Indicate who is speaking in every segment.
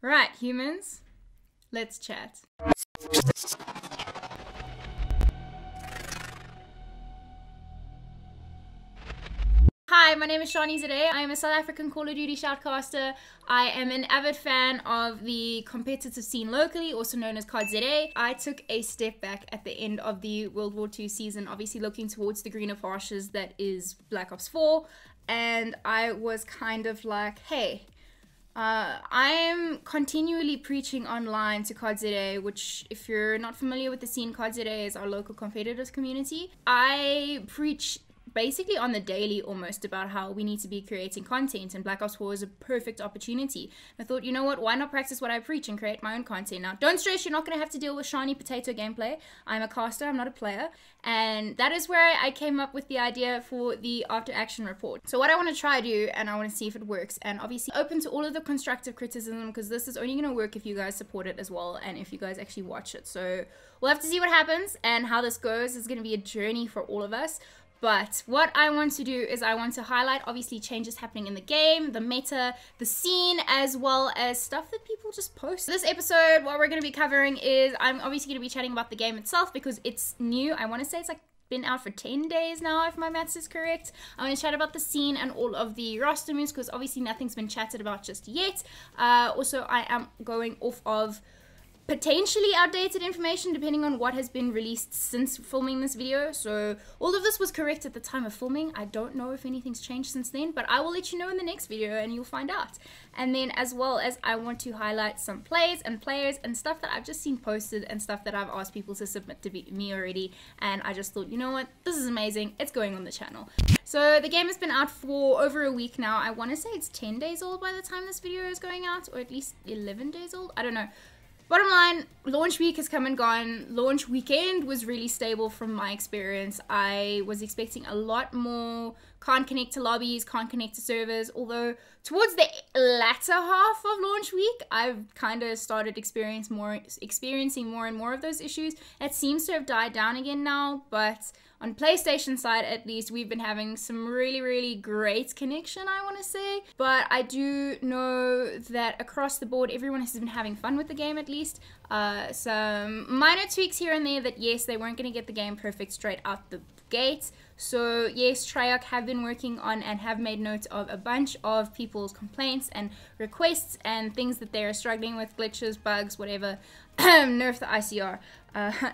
Speaker 1: Right, humans, let's chat. Hi, my name is Shani Zade. I am a South African Call of Duty shoutcaster. I am an avid fan of the competitive scene locally, also known as COD ZA. I took a step back at the end of the World War II season, obviously looking towards the greener pastures that is Black Ops 4, and I was kind of like, hey, I am continually preaching online to COD ZA, which, if you're not familiar with the scene, COD ZA is our local competitors community. I preach basically on the daily almost about how we need to be creating content, and Black Ops 4 is a perfect opportunity. I thought, you know what, why not practice what I preach and create my own content? Now, don't stress, you're not going to have to deal with shiny potato gameplay. I'm a caster, I'm not a player, and that is where I came up with the idea for the after action report. So what I want to try to do, and I want to see if it works, and obviously open to all of the constructive criticism, because this is only going to work if you guys support it as well, and if you guys actually watch it. So we'll have to see what happens and how this goes. It's going to be a journey for all of us. But what I want to do is I want to highlight obviously changes happening in the game, the meta, the scene, as well as stuff that people just post. This episode, what we're going to be covering is, I'm obviously going to be chatting about the game itself because it's new. I want to say it's like been out for 10 days now, if my maths is correct. I'm going to chat about the scene and all of the roster moves because obviously nothing's been chatted about just yet. Also, I am going off of potentially outdated information depending on what has been released since filming this video. So all of this was correct at the time of filming. I don't know if anything's changed since then, but I will let you know in the next video and you'll find out. And then as well as I want to highlight some plays and players and stuff that I've just seen posted and stuff that I've asked people to submit to me already, and I just thought, you know what, this is amazing, it's going on the channel. So the game has been out for over a week now. I want to say it's 10 days old by the time this video is going out, or at least 11 days old, I don't know. Bottom line, launch week has come and gone. Launch weekend was really stable from my experience. I was expecting a lot more can't connect to lobbies, can't connect to servers, although towards the latter half of launch week, I've kind of started experiencing more and more of those issues. It seems to have died down again now, but on PlayStation side, at least, we've been having some really, really great connection, I want to say. But I do know that across the board, everyone has been having fun with the game, at least. Some minor tweaks here and there that, yes, they weren't going to get the game perfect straight out the gate. So, yes, Treyarch have been working on and have made note of a bunch of people's complaints and requests and things that they are struggling with, glitches, bugs, whatever. Nerf the ICR.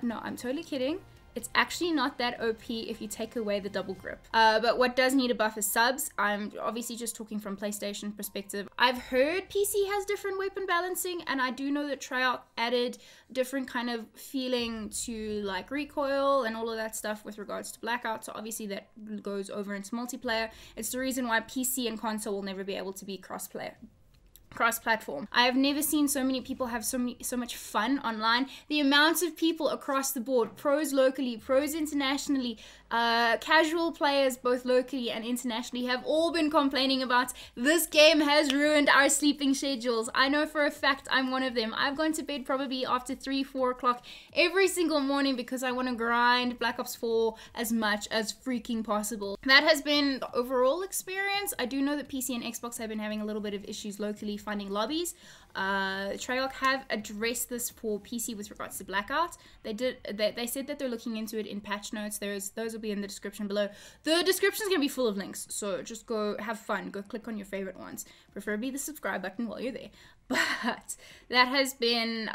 Speaker 1: No, I'm totally kidding. It's actually not that OP if you take away the double grip. But what does need a buff is subs. I'm obviously just talking from PlayStation perspective. I've heard PC has different weapon balancing, and I do know that Treyarch added different kind of feeling to like recoil and all of that stuff with regards to Blackout. So obviously that goes over into multiplayer. It's the reason why PC and console will never be able to be cross-platform. I have never seen so many people have so much fun online. The amount of people across the board, pros locally, pros internationally, casual players both locally and internationally, have all been complaining about this game has ruined our sleeping schedules. I know for a fact I'm one of them. I've gone to bed probably after 3-4 o'clock every single morning because I want to grind Black Ops 4 as much as freaking possible. That has been the overall experience. I do know that PC and Xbox have been having a little bit of issues locally finding lobbies. Treyarch have addressed this for PC with regards to Blackout. They said that they're looking into it in patch notes. Those will be in the description below. The description is going to be full of links, so just go have fun. Go click on your favorite ones, preferably the subscribe button while you're there. But that has been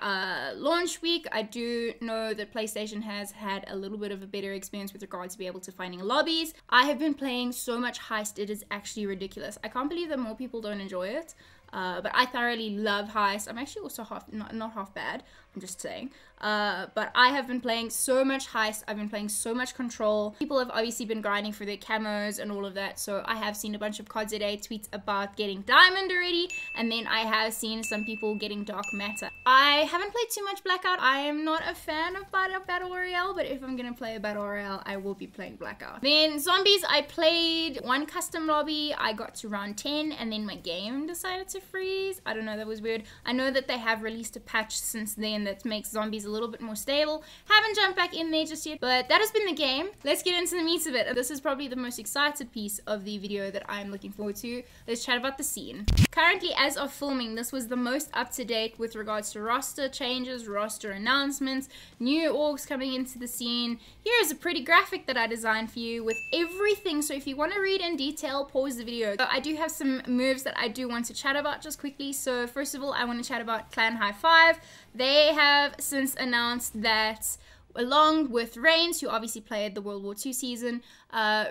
Speaker 1: launch week. I do know that PlayStation has had a little bit of a better experience with regards to be able to finding lobbies. I have been playing so much Heist, it is actually ridiculous. I can't believe that more people don't enjoy it. But I thoroughly love Heist. I'm actually also not half bad, I'm just saying. But I have been playing so much Heist. I've been playing so much Control. People have obviously been grinding for their camos and all of that. So I have seen a bunch of COD ZA tweets about getting Diamond already. And then I have seen some people getting Dark Matter. I haven't played too much Blackout. I am not a fan of Battle Royale. But if I'm going to play a Battle Royale, I will be playing Blackout. Then Zombies, I played one custom lobby. I got to round 10 and then my game decided to to freeze. I don't know, that was weird. I know that they have released a patch since then that makes zombies a little bit more stable. Haven't jumped back in there just yet, but that has been the game. Let's get into the meat of it. This is probably the most excited piece of the video that I'm looking forward to. Let's chat about the scene. Currently, as of filming, this was the most up-to-date with regards to roster changes, roster announcements, new orgs coming into the scene. Here is a pretty graphic that I designed for you with everything, so if you want to read in detail, pause the video. So I do have some moves that I do want to chat about just quickly. So first of all, I want to chat about Clan High Five. They have since announced that along with Reigns, who obviously played the World War II season,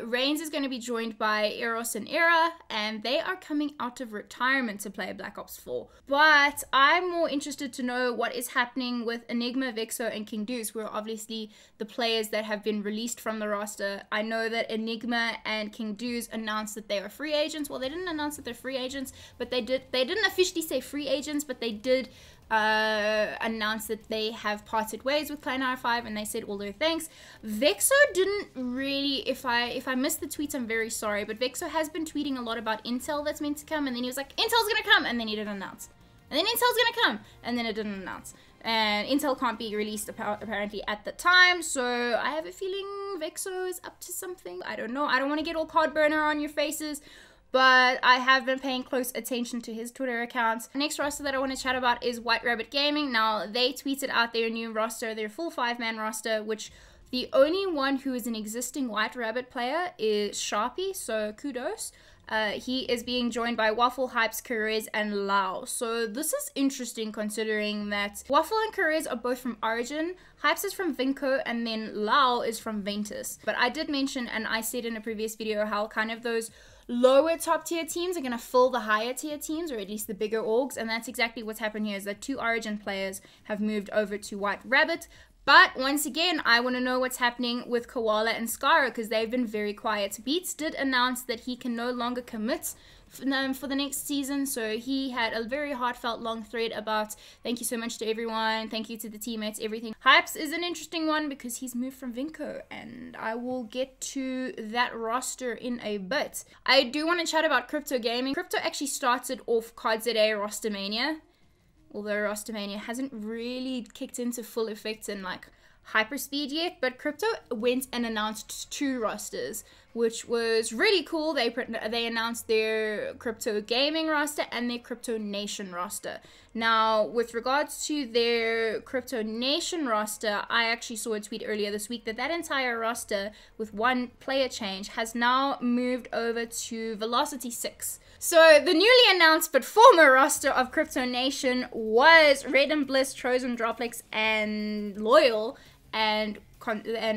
Speaker 1: Reigns is going to be joined by Eros and Era, and they are coming out of retirement to play Black Ops 4. But I'm more interested to know what is happening with Enigma, Vexo, and King Deuce, who are obviously the players that have been released from the roster. I know that Enigma and King Deuce announced that they are free agents. Well, they didn't announce that they're free agents, but they didn't officially say free agents, but they did announced that they have parted ways with Clan High Five, and they said all their thanks. Vexo didn't really, if I missed the tweets, I'm very sorry, but Vexo has been tweeting a lot about Intel that's meant to come, and then he was like, Intel's gonna come, and then he didn't announce. And then Intel's gonna come, and then it didn't announce. And Intel can't be released apparently at the time, so I have a feeling Vexo is up to something. I don't know. I don't want to get all card burner on your faces, but I have been paying close attention to his Twitter account. The next roster that I want to chat about is White Rabbit Gaming. Now, they tweeted out their new roster, their full 5-man roster, which the only one who is an existing White Rabbit player is Sharpie, so kudos. He is being joined by Waffle, Hypes, Kurez, and Lao. So this is interesting considering that Waffle and Kurez are both from Origin, Hypes is from Vinco, and then Lao is from Ventus. But I did mention, and I said in a previous video, how kind of those lower top tier teams are going to fill the higher tier teams, or at least the bigger orgs, and that's exactly what's happened here, is that 2 Origin players have moved over to White Rabbit. But once again, I want to know what's happening with Koala and Skara, because they've been very quiet. Beats did announce that he can no longer commit for the next season, so he had a very heartfelt long thread about thank you so much to everyone, thank you to the teammates, everything. Hypes is an interesting one because he's moved from Vinco, and I will get to that roster in a bit. I do want to chat about Crypto Gaming. Crypto actually started off CODZA Rostermania, although Rostermania hasn't really kicked into full effect in like hyperspeed yet, but Crypto went and announced 2 rosters, which was really cool. They announced their Crypto Gaming roster and their Crypto Nation roster. Now, with regards to their Crypto Nation roster, I actually saw a tweet earlier this week that entire roster, with 1 player change, has now moved over to Velocity 6. So the newly announced but former roster of Crypto Nation was Red and Bliss, Trojan, Droplex, and Loyal, and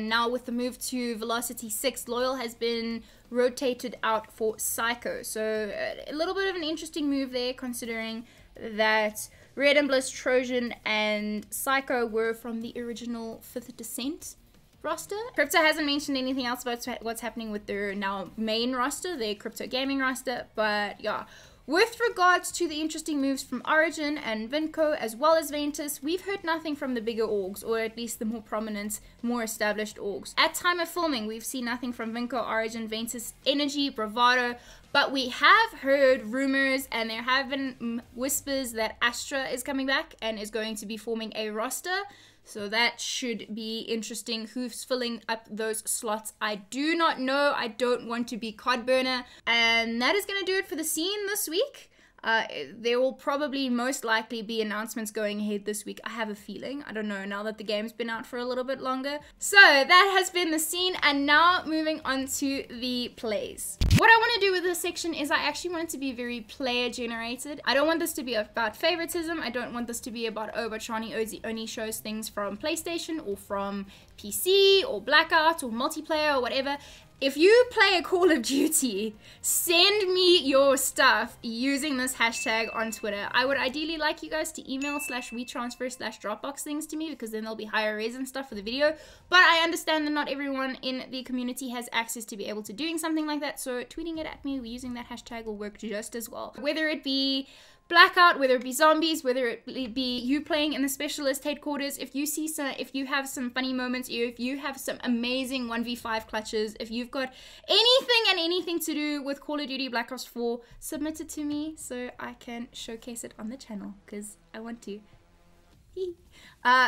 Speaker 1: now with the move to Velocity 6, Loyal has been rotated out for Psycho. So a little bit of an interesting move there, considering that Red and Bliss, Trojan, and Psycho were from the original 5th Descent roster. Crypto hasn't mentioned anything else about what's happening with their now main roster, their Crypto Gaming roster, but yeah. With regards to the interesting moves from Origin and Vinco as well as Ventus, we've heard nothing from the bigger orgs, or at least the more prominent, more established orgs. At time of filming, we've seen nothing from Vinco, Origin, Ventus, Energy, Bravado, but we have heard rumors and there have been whispers that Astra is coming back and is going to be forming a roster. So that should be interesting. Who's filling up those slots? I do not know. I don't want to be cod burner. And that is going to do it for the scene this week. There will probably most likely be announcements going ahead this week. I have a feeling. I don't know, now that the game's been out for a little bit longer. So that has been the scene, and now moving on to the plays. What I want to do with this section is I actually want it to be very player generated. I don't want this to be about favoritism. I don't want this to be about, oh, but Shani only shows things from PlayStation or from PC or Blackout or multiplayer or whatever. If you play a Call of Duty, send me your stuff using this hashtag on Twitter. I would ideally like you guys to email /WeTransfer/Dropbox things to me, because then there'll be higher res and stuff for the video. But I understand that not everyone in the community has access to be able to doing something like that, so tweeting it at me using that hashtag will work just as well. Whether it be Blackout, whether it be zombies, whether it be you playing in the specialist headquarters, if you see some, if you have some funny moments, if you have some amazing 1v5 clutches, if you've got anything to do with Call of Duty Black Ops 4, submit it to me so I can showcase it on the channel, because I want to.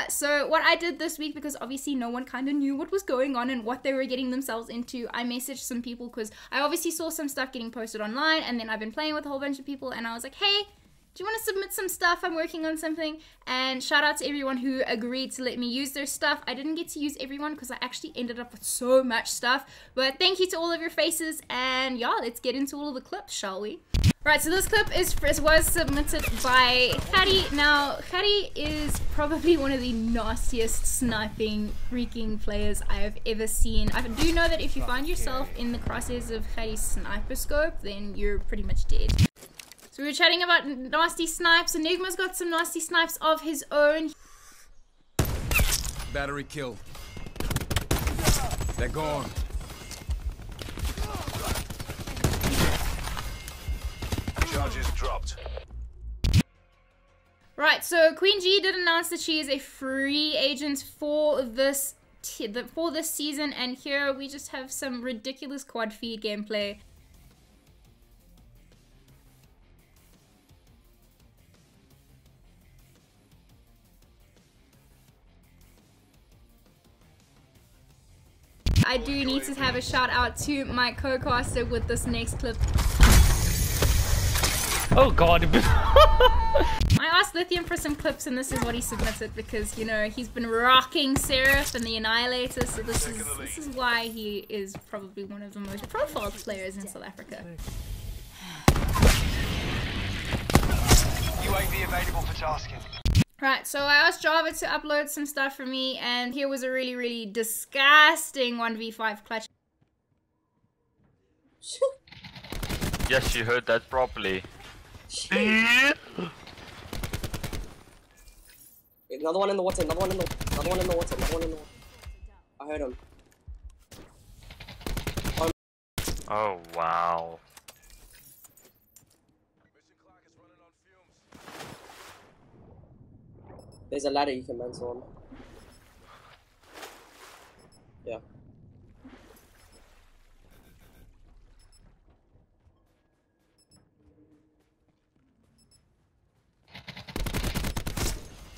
Speaker 1: So what I did this week, because obviously no one kind of knew what was going on and what they were getting themselves into, I messaged some people because I obviously saw some stuff getting posted online, and then I've been playing with a whole bunch of people, and I was like, hey, do you want to submit some stuff? I'm working on something. And shout out to everyone who agreed to let me use their stuff. I didn't get to use everyone because I actually ended up with so much stuff, but thank you to all of your faces, and yeah, let's get into all of the clips, shall we? Right, so this clip was submitted by Khadi. Now, Khadi is probably one of the nastiest sniping freaking players I have ever seen. I do know that if you find yourself in the crosshairs of Khadi's sniper scope, then you're pretty much dead. So we were chatting about nasty snipes. Enigma's got some nasty snipes of his own.
Speaker 2: Battery kill. They're gone. Charges dropped.
Speaker 1: Right, so Queen G did announce that she is a free agent for this season, and here we just have some ridiculous quad feed gameplay. I do need to have a shout out to my co-caster with this next clip.
Speaker 3: Oh god.
Speaker 1: I asked Lithium for some clips, and this is what he submitted, because, you know, he's been rocking Seraph and the Annihilator, so this is why he is probably one of the most profiled players in South Africa.
Speaker 4: UAV available for tasking.
Speaker 1: Right, so I asked Java to upload some stuff for me, and here was a really, really disgusting 1v5 clutch.
Speaker 3: Yes, you heard that properly.
Speaker 5: Another one in the water, another one in the water, another one in the water. I heard him.
Speaker 3: Oh wow.
Speaker 5: There's a ladder you can mantle on. Yeah.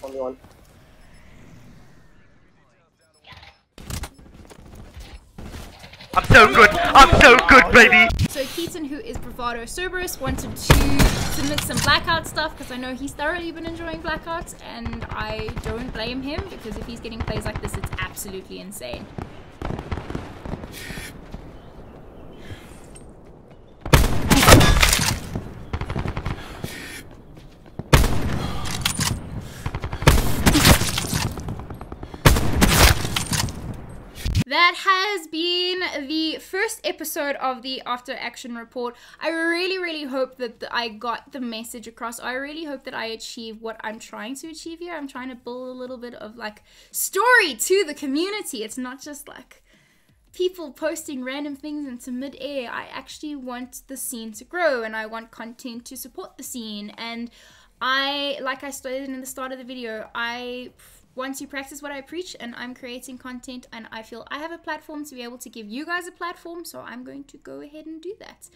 Speaker 5: Only one.
Speaker 3: I'm so good! I'm so good, baby!
Speaker 1: So Keaton, who is Bravado Cerberus, wanted to submit some Blackout stuff, because I know he's thoroughly been enjoying Blackouts, and I don't blame him, because if he's getting plays like this, it's absolutely insane. That has been the first episode of the After Action Report. I really hope that I got the message across. I really hope that I achieve what I'm trying to achieve here. I'm trying to build a little bit of like story to the community. It's not just like people posting random things into mid-air. I actually want the scene to grow, and I want content to support the scene. And like I stated in the start of the video, I want to practice what I preach, and I'm creating content, and I feel I have a platform to be able to give you guys a platform, so I'm going to go ahead and do that.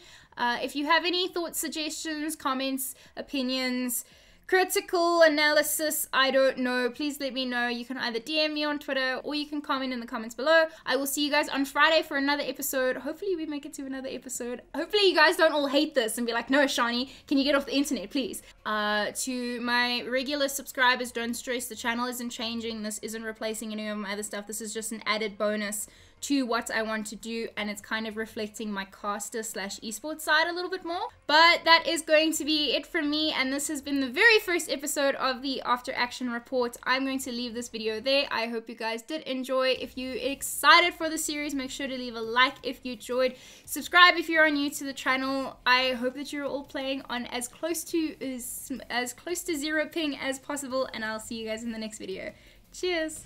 Speaker 1: If you have any thoughts, suggestions, comments, opinions, critical analysis, I don't know, please let me know. You can either DM me on Twitter, or you can comment in the comments below. I will see you guys on Friday for another episode. Hopefully we make it to another episode. Hopefully you guys don't all hate this and be like, no, Shani, can you get off the internet, please? To my regular subscribers, don't stress, the channel isn't changing. This isn't replacing any of my other stuff. This is just an added bonus to what I want to do, and it's kind of reflecting my caster / esports side a little bit more. But that is going to be it from me, and this has been the very first episode of the After Action Report. I'm going to leave this video there. I hope you guys did enjoy. If you're excited for the series, make sure to leave a like if you enjoyed. Subscribe if you're new to the channel. I hope that you're all playing on as close to 0 ping as possible, and I'll see you guys in the next video. Cheers!